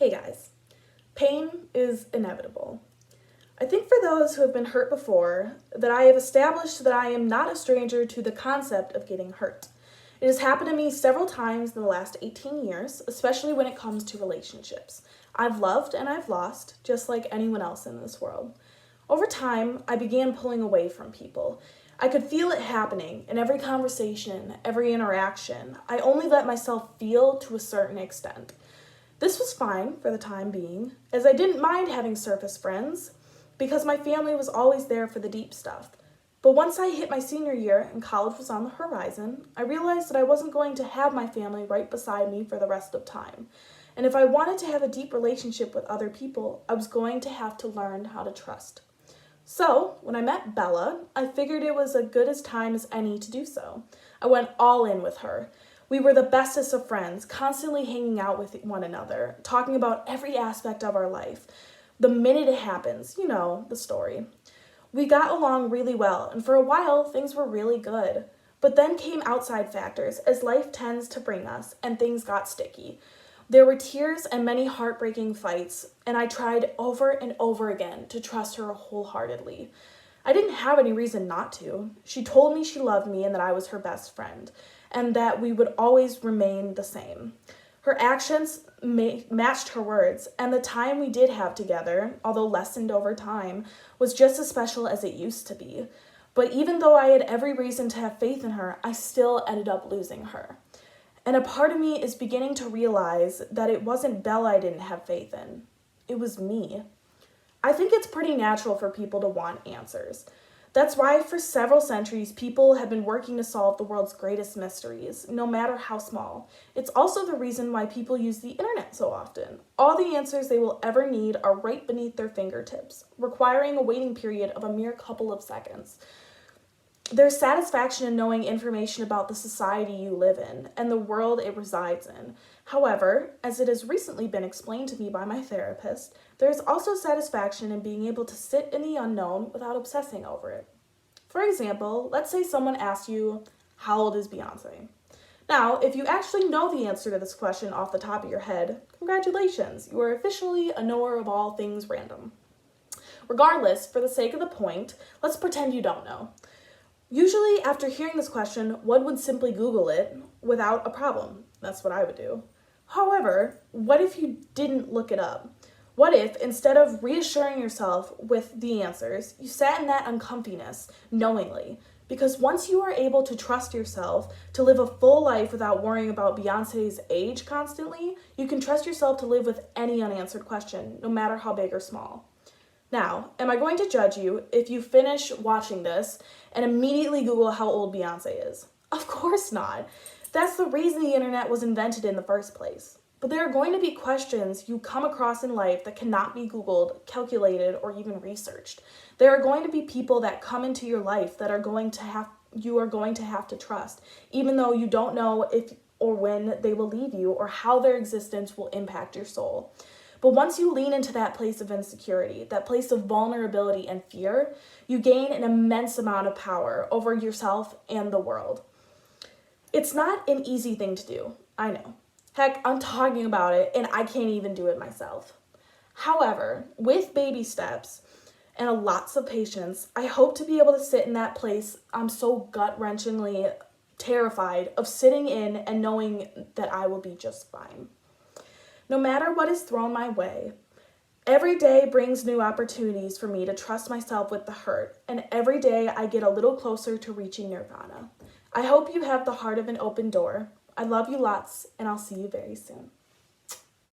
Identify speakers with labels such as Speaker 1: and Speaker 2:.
Speaker 1: Hey guys, pain is inevitable. I think for those who have been hurt before, that I have established that I am not a stranger to the concept of getting hurt. It has happened to me several times in the last 18 years, especially when it comes to relationships. I've loved and I've lost, just like anyone else in this world. Over time, I began pulling away from people. I could feel it happening in every conversation, every interaction. I only let myself feel to a certain extent. This was fine for the time being, as I didn't mind having surface friends, because my family was always there for the deep stuff. But once I hit my senior year and college was on the horizon, I realized that I wasn't going to have my family right beside me for the rest of time. And if I wanted to have a deep relationship with other people, I was going to have to learn how to trust. So, when I met Bella, I figured it was as good a time as any to do so. I went all in with her. We were the bestest of friends, constantly hanging out with one another, talking about every aspect of our life. The minute it happens, you know, the story. We got along really well, and for a while, things were really good. But then came outside factors, as life tends to bring us, and things got sticky. There were tears and many heartbreaking fights, and I tried over and over again to trust her wholeheartedly. I didn't have any reason not to. She told me she loved me and that I was her best friend, and that we would always remain the same. Her actions matched her words, and the time we did have together, although lessened over time, was just as special as it used to be. But even though I had every reason to have faith in her, I still ended up losing her. And a part of me is beginning to realize that it wasn't Bella I didn't have faith in. It was me. I think it's pretty natural for people to want answers. That's why for several centuries, people have been working to solve the world's greatest mysteries, no matter how small. It's also the reason why people use the internet so often. All the answers they will ever need are right beneath their fingertips, requiring a waiting period of a mere couple of seconds. There's satisfaction in knowing information about the society you live in and the world it resides in. However, as it has recently been explained to me by my therapist, there is also satisfaction in being able to sit in the unknown without obsessing over it. For example, let's say someone asks you, how old is Beyonce? Now, if you actually know the answer to this question off the top of your head, congratulations, you are officially a knower of all things random. Regardless, for the sake of the point, let's pretend you don't know. Usually, after hearing this question, one would simply Google it without a problem. That's what I would do. However, what if you didn't look it up? What if, instead of reassuring yourself with the answers, you sat in that uncomfiness knowingly? Because once you are able to trust yourself to live a full life without worrying about Beyonce's age constantly, you can trust yourself to live with any unanswered question, no matter how big or small. Now, am I going to judge you if you finish watching this and immediately Google how old Beyonce is? Of course not. That's the reason the internet was invented in the first place. But there are going to be questions you come across in life that cannot be Googled, calculated, or even researched. There are going to be people that come into your life that you are going to have to trust, even though you don't know if or when they will leave you or how their existence will impact your soul. But once you lean into that place of insecurity, that place of vulnerability and fear, you gain an immense amount of power over yourself and the world. It's not an easy thing to do, I know. Heck, I'm talking about it and I can't even do it myself. However, with baby steps and lots of patience, I hope to be able to sit in that place I'm so gut-wrenchingly terrified of sitting in and knowing that I will be just fine. No matter what is thrown my way, every day brings new opportunities for me to trust myself with the hurt, and every day I get a little closer to reaching nirvana. I hope you have the heart of an open door. I love you lots, and I'll see you very soon.